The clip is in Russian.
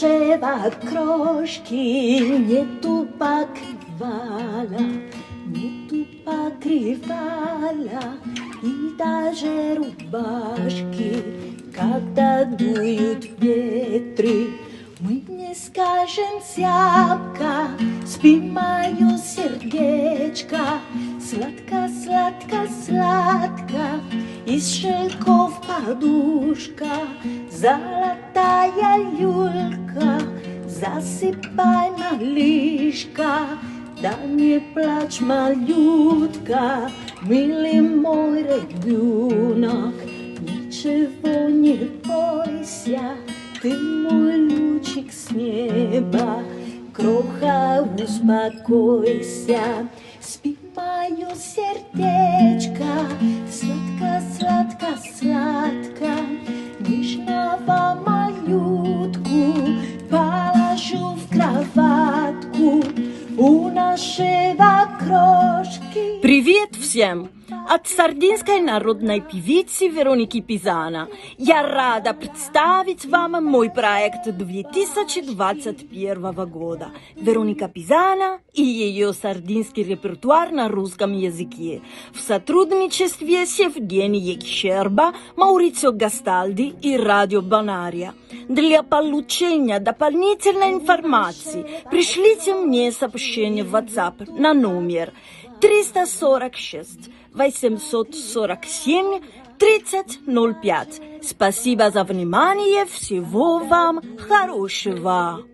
Nasze kрошки нету покрывала, нету покрывала и даже рубашки, когда дуют ветры. Мы не скажем зябко, спи мое сердечко, сладко, сладко, сладко, из шелков подушка, золотая люлька, засыпай, малышка, да не плачь, малютка, милый мой ребенок, ничего не бойся. Ты мой лучик с неба, кроха, успокойся. Спи, мое сердечко, сладко, сладко, сладко. Нежного малютку положу в кроватку у нашего крошки. Привет всем! От сардинской народной певицы Вероники Пизана я рада представить вам мой проект 2021 года «Вероника Пизана и ее сардинский репертуар на русском языке» в сотрудничестве с Евгенией Щерба, Маурицио Гастальди и Радио Бонария. Для получения дополнительной информации пришлите мне сообщение в WhatsApp на номер 346 847 3005. Спасибо за внимание, всего вам хорошего!